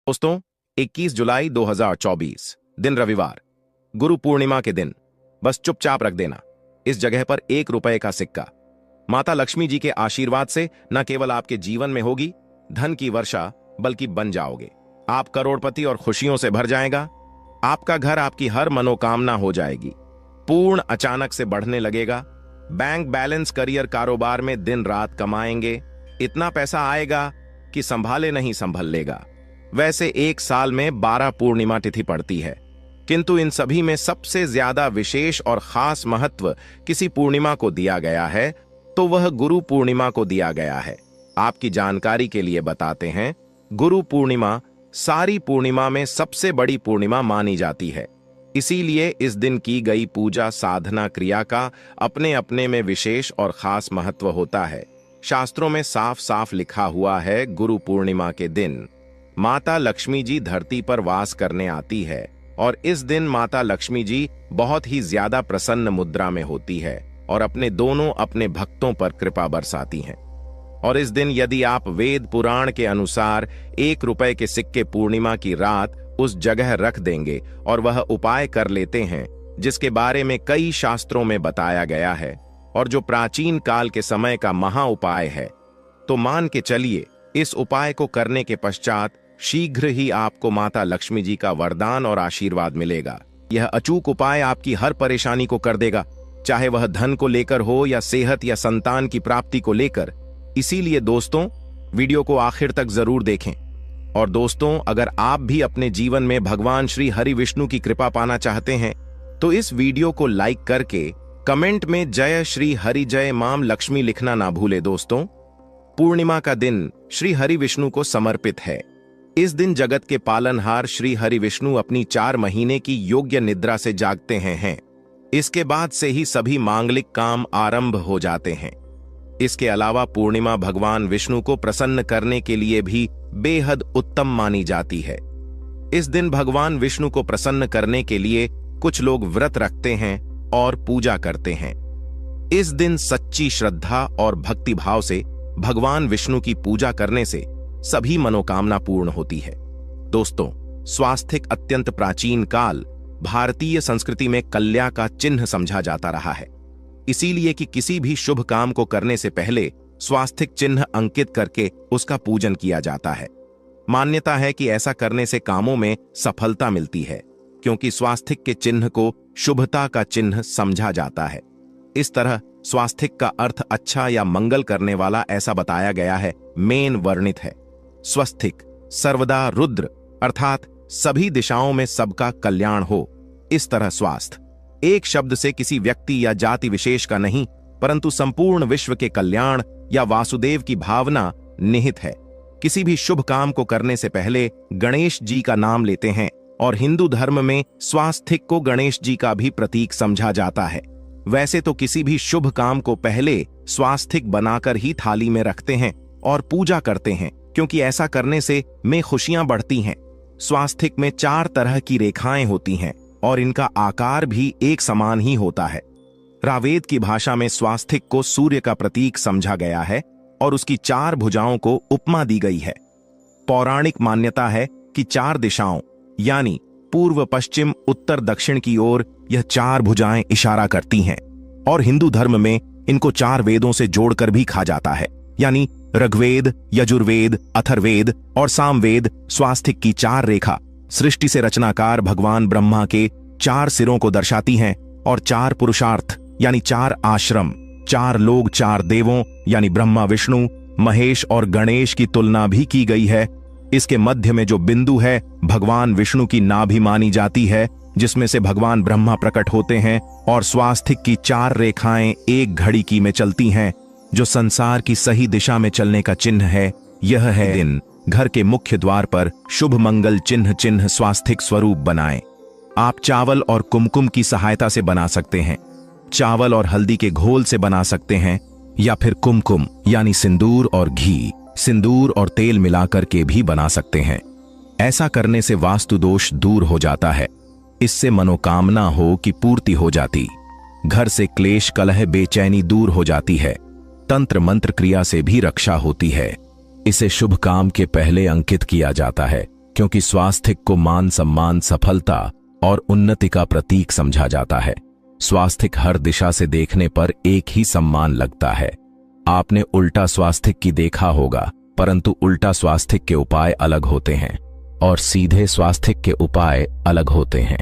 दोस्तों, 21 जुलाई 2024 दिन रविवार, गुरु पूर्णिमा के दिन। बस चुपचाप रख देना इस जगह पर 1 रुपए का सिक्का। माता लक्ष्मी जी के आशीर्वाद से न केवल आपके जीवन में होगी धन की वर्षा, बल्कि बन जाओगे आप करोड़पति और खुशियों से भर जाएगा। आपका घर आपकी हर मनोकामना हो जाएगी, पूर्ण अचानक से बढ़ने लगेगा। बैंक बैलेंस, करियर, कारोबार में दिन रात कमाएंगे, इतना पैसा आएगा कि संभाले नहीं संभल लेगा। वैसे एक साल में 12 पूर्णिमा तिथि पड़ती है, किंतु इन सभी में सबसे ज्यादा विशेष और खास महत्व किसी पूर्णिमा को दिया गया है, तो वह गुरु पूर्णिमा को दिया गया है। आपकी जानकारी के लिए बताते हैं, गुरु पूर्णिमा सारी पूर्णिमा में सबसे बड़ी पूर्णिमा मानी जाती है। इसीलिए इस दिन की गई पूजा, साधना, क्रिया का अपने अपने में विशेष और खास महत्व होता है। शास्त्रों में साफ साफ लिखा हुआ है, गुरु पूर्णिमा के दिन माता लक्ष्मी जी धरती पर वास करने आती है और इस दिन माता लक्ष्मी जी बहुत ही ज्यादा प्रसन्न मुद्रा में होती है और अपने भक्तों पर कृपा बरसाती हैं। और इस दिन यदि आप वेद पुराण के अनुसार 1 रुपए के सिक्के पूर्णिमा की रात उस जगह रख देंगे और वह उपाय कर लेते हैं जिसके बारे में कई शास्त्रों में बताया गया है और जो प्राचीन काल के समय का महा उपाय है, तो मान के चलिए इस उपाय को करने के पश्चात शीघ्र ही आपको माता लक्ष्मी जी का वरदान और आशीर्वाद मिलेगा। यह अचूक उपाय आपकी हर परेशानी को कर देगा, चाहे वह धन को लेकर हो या सेहत या संतान की प्राप्ति को लेकर। इसीलिए दोस्तों, वीडियो को आखिर तक जरूर देखें। और दोस्तों, अगर आप भी अपने जीवन में भगवान श्री हरि विष्णु की कृपा पाना चाहते हैं, तो इस वीडियो को लाइक करके कमेंट में जय श्री हरि जय माम लक्ष्मी लिखना ना भूले। दोस्तों, पूर्णिमा का दिन श्री हरि विष्णु को समर्पित है। इस दिन जगत के पालनहार श्री हरि विष्णु अपनी 4 महीने की योग्य निद्रा से जागते हैं। इसके बाद से ही सभी मांगलिक काम आरंभ हो जाते हैं। इसके अलावा पूर्णिमा भगवान विष्णु को प्रसन्न करने के लिए भी बेहद उत्तम मानी जाती है। इस दिन भगवान विष्णु को प्रसन्न करने के लिए कुछ लोग व्रत रखते हैं और पूजा करते हैं। इस दिन सच्ची श्रद्धा और भक्ति भाव से भगवान विष्णु की पूजा करने से सभी मनोकामना पूर्ण होती है। दोस्तों, स्वास्थिक अत्यंत प्राचीन काल भारतीय संस्कृति में कल्या का चिन्ह समझा जाता रहा है। इसीलिए कि किसी भी शुभ काम को करने से पहले स्वास्थिक चिन्ह अंकित करके उसका पूजन किया जाता है। मान्यता है कि ऐसा करने से कामों में सफलता मिलती है, क्योंकि स्वास्थिक के चिन्ह को शुभता का चिन्ह समझा जाता है। इस तरह स्वास्थिक का अर्थ अच्छा या मंगल करने वाला ऐसा बताया गया है, मेन वर्णित है। स्वस्तिक सर्वदा रुद्र, अर्थात सभी दिशाओं में सबका कल्याण हो। इस तरह स्वास्थ्य एक शब्द से किसी व्यक्ति या जाति विशेष का नहीं, परंतु संपूर्ण विश्व के कल्याण या वासुदेव की भावना निहित है। किसी भी शुभ काम को करने से पहले गणेश जी का नाम लेते हैं और हिंदू धर्म में स्वास्थिक को गणेश जी का भी प्रतीक समझा जाता है। वैसे तो किसी भी शुभ काम को पहले स्वास्थिक बनाकर ही थाली में रखते हैं और पूजा करते हैं, क्योंकि ऐसा करने से में खुशियां बढ़ती हैं। स्वास्थिक में 4 तरह की रेखाएं होती हैं और इनका आकार भी एक समान ही होता है। रावेद की भाषा में स्वास्थिक को सूर्य का प्रतीक समझा गया है और उसकी 4 भुजाओं को उपमा दी गई है। पौराणिक मान्यता है कि 4 दिशाओं यानी पूर्व, पश्चिम, उत्तर, दक्षिण की ओर यह 4 भुजाएं इशारा करती हैं और हिंदू धर्म में इनको 4 वेदों से जोड़कर भी कहा जाता है, यानी ऋग्वेद, यजुर्वेद, अथर्ववेद और सामवेद। स्वास्थिक की 4 रेखा सृष्टि से रचनाकार भगवान ब्रह्मा के 4 सिरों को दर्शाती हैं और 4 पुरुषार्थ यानी 4 आश्रम, 4 लोग, 4 देवों यानी ब्रह्मा, विष्णु, महेश और गणेश की तुलना भी की गई है। इसके मध्य में जो बिंदु है भगवान विष्णु की नाभि मानी जाती है, जिसमें से भगवान ब्रह्मा प्रकट होते हैं और स्वास्थिक की 4 रेखाएं एक घड़ी की में चलती हैं, जो संसार की सही दिशा में चलने का चिन्ह है। यह है दिन घर के मुख्य द्वार पर शुभ मंगल चिन्ह स्वास्थिक स्वरूप बनाएं। आप चावल और कुमकुम की सहायता से बना सकते हैं, चावल और हल्दी के घोल से बना सकते हैं, या फिर कुमकुम यानी सिंदूर और घी, सिंदूर और तेल मिलाकर के भी बना सकते हैं। ऐसा करने से वास्तु दोष दूर हो जाता है। इससे मनोकामना हो की पूर्ति हो जाती, घर से क्लेश, कलह, बेचैनी दूर हो जाती है। तंत्र मंत्र क्रिया से भी रक्षा होती है। इसे शुभ काम के पहले अंकित किया जाता है। क्योंकि स्वास्थिक को मान सम्मान, सफलता और उन्नति का प्रतीक समझा जाता है। स्वास्थिक हर दिशा से देखने पर एक ही सम्मान लगता है। आपने उल्टा स्वास्थिक की देखा होगा, परंतु उल्टा स्वास्थिक के उपाय अलग होते हैं और सीधे स्वास्थिक के उपाय अलग होते हैं।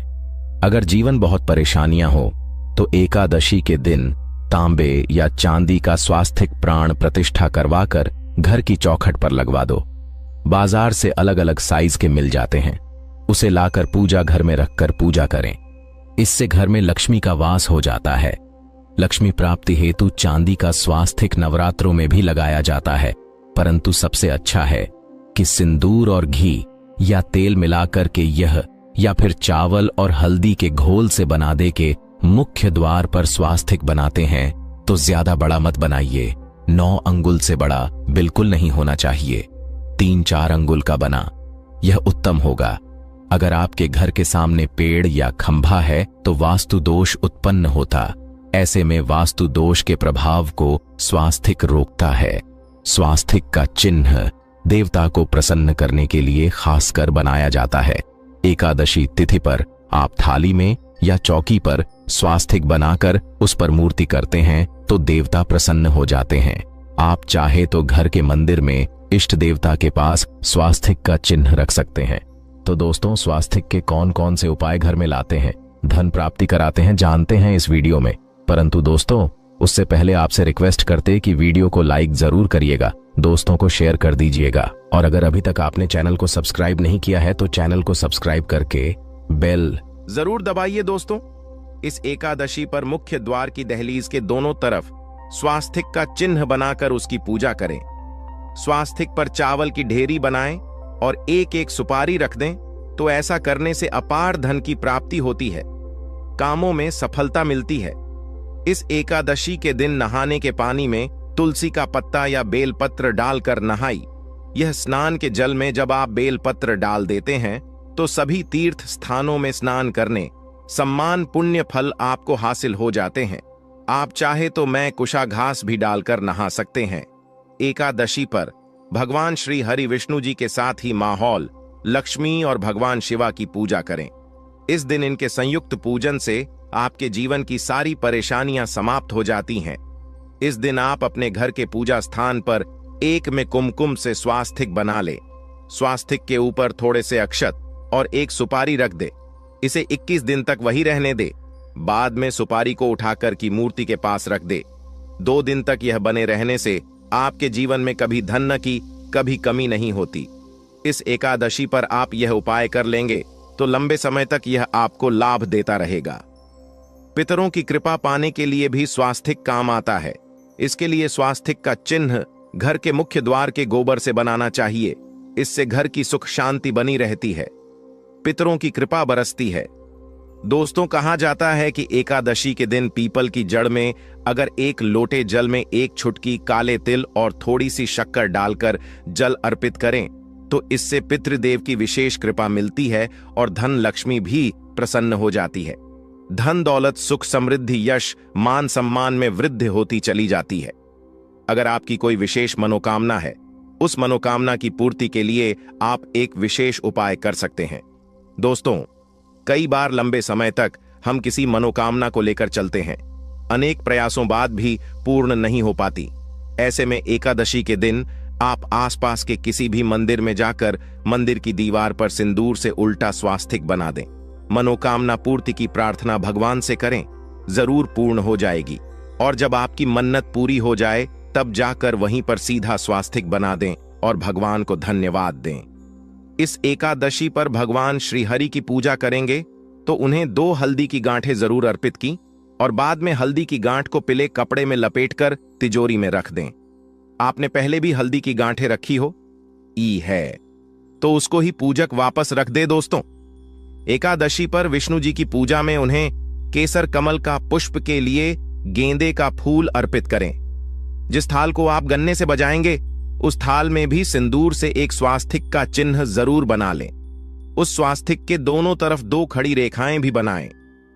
अगर जीवन बहुत परेशानियां हो तो एकादशी के दिन तांबे या चांदी का स्वास्थिक प्राण प्रतिष्ठा करवाकर घर की चौखट पर लगवा दो। बाजार से अलग अलग साइज के मिल जाते हैं, उसे लाकर पूजा घर में रखकर पूजा करें। इससे घर में लक्ष्मी का वास हो जाता है। लक्ष्मी प्राप्ति हेतु चांदी का स्वास्थिक नवरात्रों में भी लगाया जाता है, परंतु सबसे अच्छा है कि सिंदूर और घी या तेल मिलाकर के यह या फिर चावल और हल्दी के घोल से बना दे के मुख्य द्वार पर स्वास्थिक बनाते हैं तो ज्यादा बड़ा मत बनाइए। 9 अंगुल से बड़ा बिल्कुल नहीं होना चाहिए। 3-4 अंगुल का बना यह उत्तम होगा। अगर आपके घर के सामने पेड़ या खंभा है तो वास्तु दोष उत्पन्न होता। ऐसे में वास्तु दोष के प्रभाव को स्वास्थिक रोकता है। स्वास्थिक का चिन्ह देवता को प्रसन्न करने के लिए खासकर बनाया जाता है। एकादशी तिथि पर आप थाली में या चौकी पर स्वास्थिक बनाकर उस पर मूर्ति करते हैं तो देवता प्रसन्न हो जाते हैं। आप चाहे तो घर के मंदिर में इष्ट देवता के पास स्वास्थिक का चिन्ह रख सकते हैं। तो दोस्तों, स्वास्थिक के कौन कौन से उपाय घर में लाते हैं, धन प्राप्ति कराते हैं, जानते हैं इस वीडियो में। परंतु दोस्तों, उससे पहले आपसे रिक्वेस्ट करते कि वीडियो को लाइक जरूर करिएगा, दोस्तों को शेयर कर दीजिएगा और अगर अभी तक आपने चैनल को सब्सक्राइब नहीं किया है तो चैनल को सब्सक्राइब करके बेल जरूर दबाइए। दोस्तों, इस एकादशी पर मुख्य द्वार की दहलीज के दोनों तरफ स्वास्थिक का चिन्ह बनाकर उसकी पूजा करें। स्वास्थिक पर चावल की ढेरी बनाएं और एक एक सुपारी रख दें तो ऐसा करने से अपार धन की प्राप्ति होती है, कामों में सफलता मिलती है। इस एकादशी के दिन नहाने के पानी में तुलसी का पत्ता या बेलपत्र डालकर नहाई। यह स्नान के जल में जब आप बेलपत्र डाल देते हैं तो सभी तीर्थ स्थानों में स्नान करने सम्मान पुण्य फल आपको हासिल हो जाते हैं। आप चाहे तो मैं कुशा घास भी डालकर नहा सकते हैं। एकादशी पर भगवान श्री हरि विष्णु जी के साथ ही माहौल लक्ष्मी और भगवान शिवा की पूजा करें। इस दिन इनके संयुक्त पूजन से आपके जीवन की सारी परेशानियां समाप्त हो जाती हैं। इस दिन आप अपने घर के पूजा स्थान पर एक में कुमकुम से स्वास्थिक बना ले। स्वास्थिक के ऊपर थोड़े से अक्षत और एक सुपारी रख दे। इसे 21 दिन तक वही रहने दे। बाद में सुपारी को उठाकर की मूर्ति के पास रख दे। 2 दिन तक यह बने रहने से आपके जीवन में कभी धन की कभी कमी नहीं होती। इस एकादशी पर आप यह उपाय कर लेंगे तो लंबे समय तक यह आपको लाभ देता रहेगा। पितरों की कृपा पाने के लिए भी स्वास्थिक काम आता है। इसके लिए स्वास्थिक का चिन्ह घर के मुख्य द्वार के गोबर से बनाना चाहिए। इससे घर की सुख शांति बनी रहती है, पितरों की कृपा बरसती है। दोस्तों, कहा जाता है कि एकादशी के दिन पीपल की जड़ में अगर एक लोटे जल में 1 चुटकी काले तिल और थोड़ी सी शक्कर डालकर जल अर्पित करें तो इससे पितृदेव की विशेष कृपा मिलती है और धन लक्ष्मी भी प्रसन्न हो जाती है। धन दौलत सुख समृद्धि यश मान सम्मान में वृद्धि होती चली जाती है। अगर आपकी कोई विशेष मनोकामना है, उस मनोकामना की पूर्ति के लिए आप एक विशेष उपाय कर सकते हैं। दोस्तों, कई बार लंबे समय तक हम किसी मनोकामना को लेकर चलते हैं, अनेक प्रयासों बाद भी पूर्ण नहीं हो पाती। ऐसे में एकादशी के दिन आप आसपास के किसी भी मंदिर में जाकर मंदिर की दीवार पर सिंदूर से उल्टा स्वास्थिक बना दें। मनोकामना पूर्ति की प्रार्थना भगवान से करें, जरूर पूर्ण हो जाएगी। और जब आपकी मन्नत पूरी हो जाए तब जाकर वहीं पर सीधा स्वास्थिक बना दें और भगवान को धन्यवाद दें। इस एकादशी पर भगवान श्री हरि की पूजा करेंगे तो उन्हें 2 हल्दी की गांठें जरूर अर्पित की और बाद में हल्दी की गांठ को पीले कपड़े में लपेटकर तिजोरी में रख दें। आपने पहले भी हल्दी की गांठें रखी हो है तो उसको ही पूजक वापस रख दे। दोस्तों, एकादशी पर विष्णु जी की पूजा में उन्हें केसर कमल का पुष्प के लिए गेंदे का फूल अर्पित करें। जिस थाल को आप गन्ने से बजाएंगे उस थाल में भी सिंदूर से एक स्वास्थिक का चिन्ह जरूर बना लें। उस स्वास्थिक के दोनों तरफ 2 खड़ी रेखाएं भी बनाएं।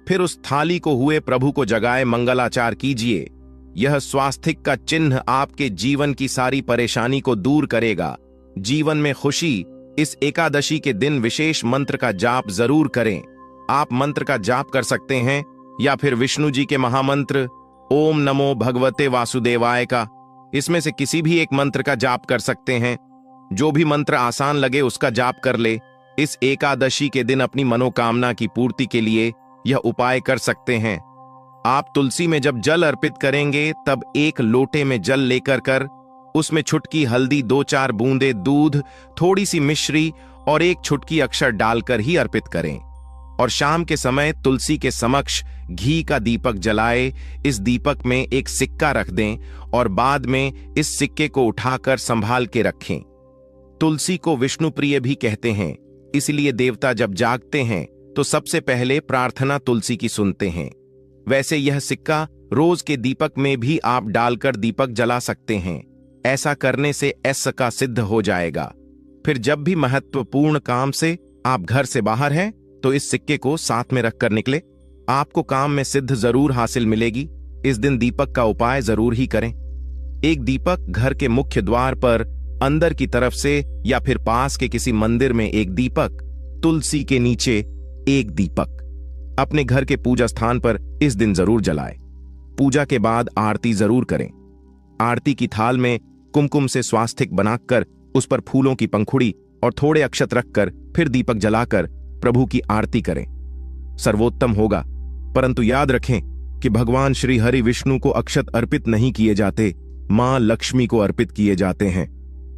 फिर उस थाली को हुए प्रभु को जगाए मंगलाचार कीजिए। यह स्वास्थिक का चिन्ह आपके जीवन की सारी परेशानी को दूर करेगा, जीवन में खुशी इस एकादशी के दिन विशेष मंत्र का जाप जरूर करें। आप मंत्र का जाप कर सकते हैं या फिर विष्णु जी के महामंत्र ओम नमो भगवते वासुदेवाय का, इसमें से किसी भी एक मंत्र का जाप कर सकते हैं। जो भी मंत्र आसान लगे उसका जाप कर ले। इस एकादशी के दिन अपनी मनोकामना की पूर्ति के लिए यह उपाय कर सकते हैं। आप तुलसी में जब जल अर्पित करेंगे तब एक लोटे में जल लेकर कर उसमें छुटकी हल्दी, 2-4 बूंदे दूध, थोड़ी सी मिश्री और एक छुटकी अक्षर डालकर ही अर्पित करें। और शाम के समय तुलसी के समक्ष घी का दीपक जलाए। इस दीपक में एक सिक्का रख दें और बाद में इस सिक्के को उठाकर संभाल के रखें। तुलसी को विष्णु प्रिय भी कहते हैं, इसलिए देवता जब जागते हैं तो सबसे पहले प्रार्थना तुलसी की सुनते हैं। वैसे यह सिक्का रोज के दीपक में भी आप डालकर दीपक जला सकते हैं। ऐसा करने से ऐसा का सिद्ध हो जाएगा। फिर जब भी महत्वपूर्ण काम से आप घर से बाहर हैं तो इस सिक्के को साथ में रखकर निकले। आपको काम में सिद्ध जरूर हासिल मिलेगी। इस दिन दीपक का उपाय जरूर ही करें। एक दीपक घर के मुख्य द्वार पर अंदर की तरफ से या फिर पास के किसी मंदिर में एक दीपक, तुलसी के नीचे एक दीपक अपने घर के पूजा स्थान पर इस दिन जरूर जलाएं। पूजा के बाद आरती जरूर करें। आरती की थाल में कुमकुम से स्वास्तिक बनाकर उस पर फूलों की पंखुड़ी और थोड़े अक्षत रखकर फिर दीपक जलाकर प्रभु की आरती करें। सर्वोत्तम होगा। परंतु याद रखें कि भगवान श्री हरि विष्णु को अक्षत अर्पित नहीं किए जाते, मां लक्ष्मी को अर्पित किए जाते हैं।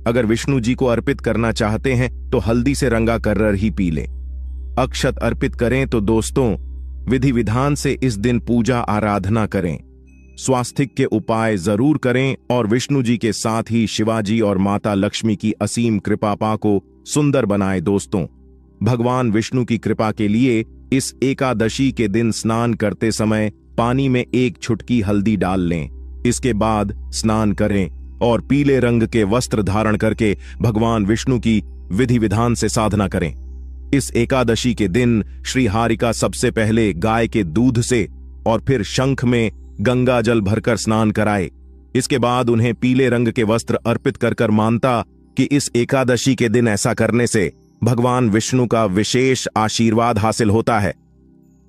अगर विष्णु जी को अर्पित करना चाहते हैं तो हल्दी से रंगा कर्रर ही पी लें। अक्षत अर्पित करें तो दोस्तों विधि विधान से इस दिन पूजा आराधना करें। स्वास्तिक के उपाय जरूर करें और विष्णु जी के साथ ही शिवाजी और माता लक्ष्मी की असीम कृपा पा को सुंदर बनाएं। दोस्तों, भगवान विष्णु की कृपा के लिए इस एकादशी के दिन स्नान करते समय पानी में एक छुटकी हल्दी डाल लें। इसके बाद स्नान करें और पीले रंग के वस्त्र धारण करके भगवान विष्णु की विधि विधान से साधना करें। इस एकादशी के दिन श्री हारिका सबसे पहले गाय के दूध से और फिर शंख में गंगा जल भरकर स्नान कराए। इसके बाद उन्हें पीले रंग के वस्त्र अर्पित कर मानता कि इस एकादशी के दिन ऐसा करने से भगवान विष्णु का विशेष आशीर्वाद हासिल होता है।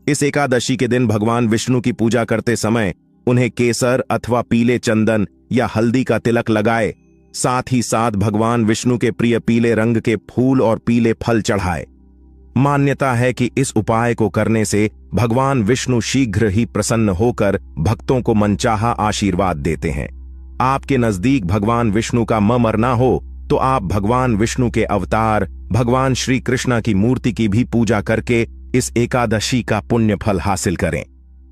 इस एकादशी के दिन भगवान विष्णु की पूजा करते समय उन्हें केसर अथवा पीले चंदन या हल्दी का तिलक लगाए। साथ ही साथ भगवान विष्णु के प्रिय पीले रंग के फूल और पीले फल चढ़ाए। मान्यता है कि इस उपाय को करने से भगवान विष्णु शीघ्र ही प्रसन्न होकर भक्तों को मनचाहा आशीर्वाद देते हैं। आपके नजदीक भगवान विष्णु का मरना हो तो आप भगवान विष्णु के अवतार भगवान श्री कृष्ण की मूर्ति की भी पूजा करके इस एकादशी का पुण्य फल हासिल करें।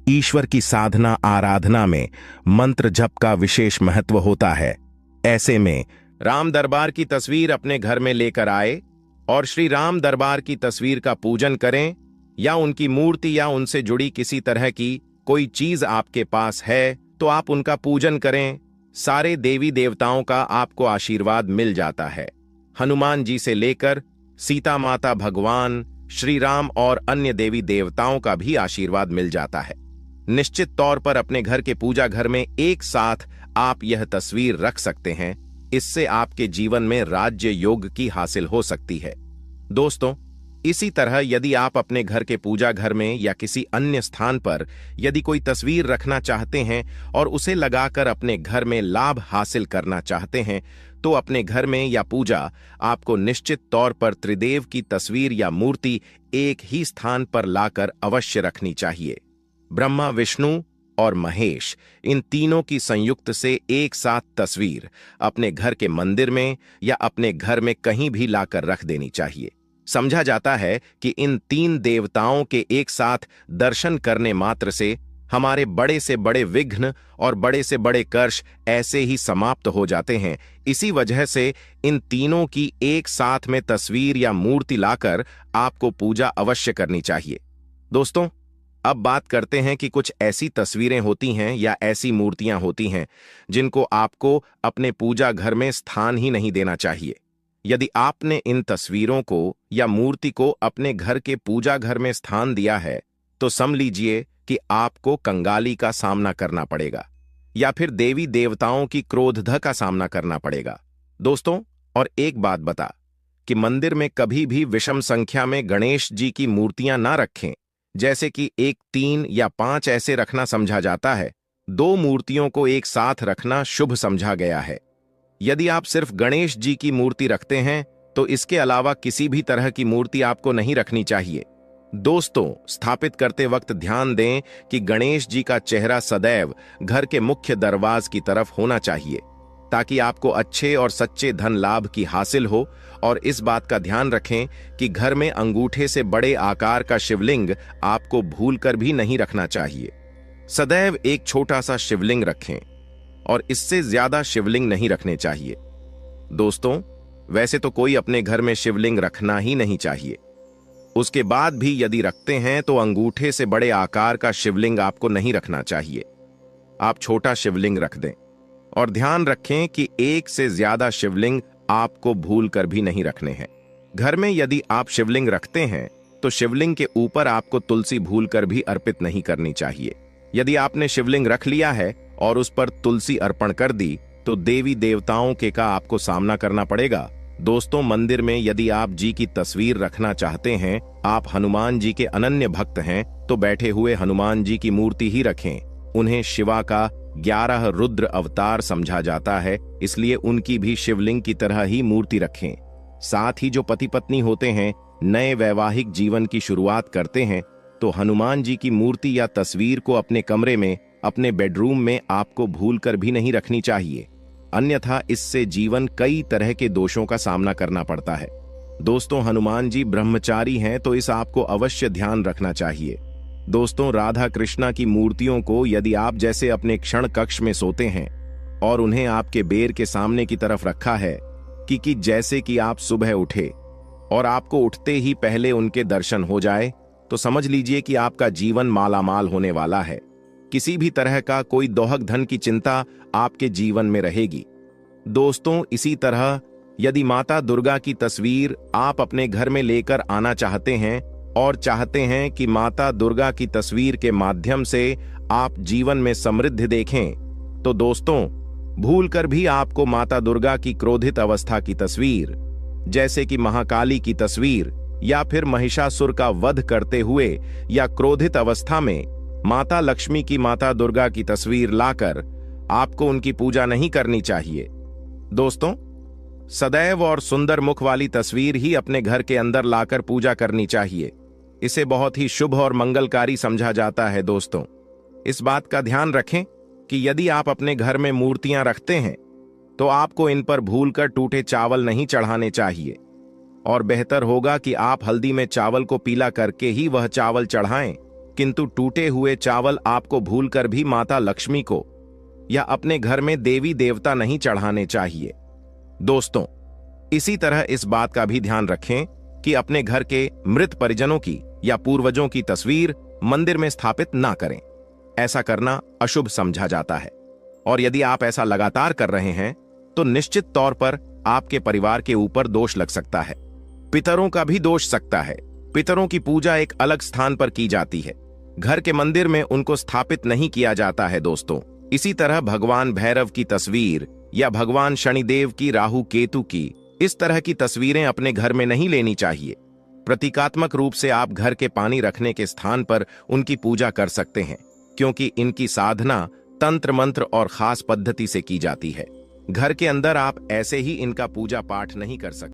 ईश्वर की साधना आराधना में मंत्र जप का विशेष महत्व होता है। ऐसे में राम दरबार की तस्वीर अपने घर में लेकर आए और श्री राम दरबार की तस्वीर का पूजन करें, या उनकी मूर्ति या उनसे जुड़ी किसी तरह की कोई चीज आपके पास है तो आप उनका पूजन करें। सारे देवी देवताओं का आपको आशीर्वाद मिल जाता है। हनुमान जी से लेकर सीता माता, भगवान श्री राम और अन्य देवी देवताओं का भी आशीर्वाद मिल जाता है। निश्चित तौर पर अपने घर के पूजा घर में एक साथ आप यह तस्वीर रख सकते हैं। इससे आपके जीवन में राज्य योग की हासिल हो सकती है। दोस्तों, इसी तरह यदि आप अपने घर के पूजा घर में या किसी अन्य स्थान पर यदि कोई तस्वीर रखना चाहते हैं और उसे लगाकर अपने घर में लाभ हासिल करना चाहते हैं तो अपने घर में या पूजा आपको निश्चित तौर पर त्रिदेव की तस्वीर या मूर्ति एक ही स्थान पर लाकर अवश्य रखनी चाहिए। ब्रह्मा, विष्णु और महेश, इन तीनों की संयुक्त से एक साथ तस्वीर अपने घर के मंदिर में या अपने घर में कहीं भी लाकर रख देनी चाहिए। समझा जाता है कि इन तीन देवताओं के एक साथ दर्शन करने मात्र से हमारे बड़े से बड़े विघ्न और बड़े से बड़े कर्ष ऐसे ही समाप्त हो जाते हैं। इसी वजह से इन तीनों की एक साथ में तस्वीर या मूर्ति लाकर आपको पूजा अवश्य करनी चाहिए। दोस्तों, अब बात करते हैं कि कुछ ऐसी तस्वीरें होती हैं या ऐसी मूर्तियां होती हैं जिनको आपको अपने पूजा घर में स्थान ही नहीं देना चाहिए। यदि आपने इन तस्वीरों को या मूर्ति को अपने घर के पूजा घर में स्थान दिया है तो समझ लीजिए कि आपको कंगाली का सामना करना पड़ेगा या फिर देवी देवताओं की क्रोध का सामना करना पड़ेगा। दोस्तों, और एक बात बता, कि मंदिर में कभी भी विषम संख्या में गणेश जी की मूर्तियां ना रखें, जैसे कि 1, 3 या 5 ऐसे रखना समझा जाता है। 2 मूर्तियों को एक साथ रखना शुभ समझा गया है। यदि आप सिर्फ गणेश जी की मूर्ति रखते हैं तो इसके अलावा किसी भी तरह की मूर्ति आपको नहीं रखनी चाहिए। दोस्तों, स्थापित करते वक्त ध्यान दें कि गणेश जी का चेहरा सदैव घर के मुख्य दरवाजे की तरफ होना चाहिए, ताकि आपको अच्छे और सच्चे धन लाभ की हासिल हो। और इस बात का ध्यान रखें कि घर में अंगूठे से बड़े आकार का शिवलिंग आपको भूलकर भी नहीं रखना चाहिए। सदैव एक छोटा सा शिवलिंग रखें और इससे ज्यादा शिवलिंग नहीं रखने चाहिए। दोस्तों, वैसे तो कोई अपने घर में शिवलिंग रखना ही नहीं चाहिए। उसके बाद भी यदि रखते हैं तो अंगूठे से बड़े आकार का शिवलिंग आपको नहीं रखना चाहिए। आप छोटा शिवलिंग रख दें और ध्यान रखें कि एक से ज्यादा शिवलिंग आपको भूल कर भी नहीं रखने हैं। घर में यदि आप शिवलिंग रखते हैं तो शिवलिंग के ऊपर आपको तुलसी भूल कर भी अर्पित नहीं करनी चाहिए। यदि आपने शिवलिंग रख लिया है और उस पर तुलसी अर्पण कर दी तो देवी देवताओं के का आपको सामना करना पड़ेगा। दोस्तों, मंदिर में यदि आप जी की तस्वीर रखना चाहते हैं, आप हनुमान जी के अनन्य भक्त हैं, तो बैठे हुए हनुमान जी की मूर्ति ही रखें। उन्हें शिवा का 11 रुद्र अवतार समझा जाता है, इसलिए उनकी भी शिवलिंग की तरह ही मूर्ति रखें। साथ ही जो पति पत्नी होते हैं, नए वैवाहिक जीवन की शुरुआत करते हैं, तो हनुमान जी की मूर्ति या तस्वीर को अपने कमरे में, अपने बेडरूम में आपको भूलकर भी नहीं रखनी चाहिए, अन्यथा इससे जीवन कई तरह के दोषों का सामना करना पड़ता है। दोस्तों, हनुमान जी ब्रह्मचारी हैं, तो इस आपको अवश्य ध्यान रखना चाहिए। दोस्तों, राधा कृष्णा की मूर्तियों को यदि आप जैसे अपने क्षण कक्ष में सोते हैं और उन्हें आपके बेर के सामने की तरफ रखा है कि जैसे कि आप सुबह उठे और आपको उठते ही पहले उनके दर्शन हो जाए, तो समझ लीजिए कि आपका जीवन मालामाल होने वाला है। किसी भी तरह का कोई दोहक धन की चिंता आपके जीवन में रहेगी। दोस्तों, इसी तरह यदि माता दुर्गा की तस्वीर आप अपने घर में लेकर आना चाहते हैं और चाहते हैं कि माता दुर्गा की तस्वीर के माध्यम से आप जीवन में समृद्धि देखें, तो दोस्तों, भूलकर भी आपको माता दुर्गा की क्रोधित अवस्था की तस्वीर, जैसे कि महाकाली की तस्वीर या फिर महिषासुर का वध करते हुए या क्रोधित अवस्था में माता लक्ष्मी की, माता दुर्गा की तस्वीर लाकर आपको उनकी पूजा नहीं करनी चाहिए। दोस्तों, सदैव और सुंदर मुख वाली तस्वीर ही अपने घर के अंदर लाकर पूजा करनी चाहिए। इसे बहुत ही शुभ और मंगलकारी समझा जाता है। दोस्तों, इस बात का ध्यान रखें कि यदि आप अपने घर में मूर्तियां रखते हैं तो आपको इन पर भूलकर टूटे चावल नहीं चढ़ाने चाहिए, और बेहतर होगा कि आप हल्दी में चावल को पीला करके ही वह चावल चढ़ाएं, किंतु टूटे हुए चावल आपको भूलकर भी माता लक्ष्मी को या अपने घर में देवी देवता नहीं चढ़ाने चाहिए। दोस्तों, इसी तरह इस बात का भी ध्यान रखें कि अपने घर के मृत परिजनों की या पूर्वजों की तस्वीर मंदिर में स्थापित ना करें। ऐसा करना अशुभ समझा जाता है, और यदि आप ऐसा लगातार कर रहे हैं तो निश्चित तौर पर आपके परिवार के ऊपर दोष लग सकता है। पितरों का भी दोष सकता है। पितरों की पूजा एक अलग स्थान पर की जाती है, घर के मंदिर में उनको स्थापित नहीं किया जाता है। दोस्तों, इसी तरह भगवान भैरव की तस्वीर या भगवान शनिदेव की, राहु केतु की, इस तरह की तस्वीरें अपने घर में नहीं लेनी चाहिए। प्रतीकात्मक रूप से आप घर के पानी रखने के स्थान पर उनकी पूजा कर सकते हैं, क्योंकि इनकी साधना तंत्र मंत्र और खास पद्धति से की जाती है। घर के अंदर आप ऐसे ही इनका पूजा पाठ नहीं कर सकते।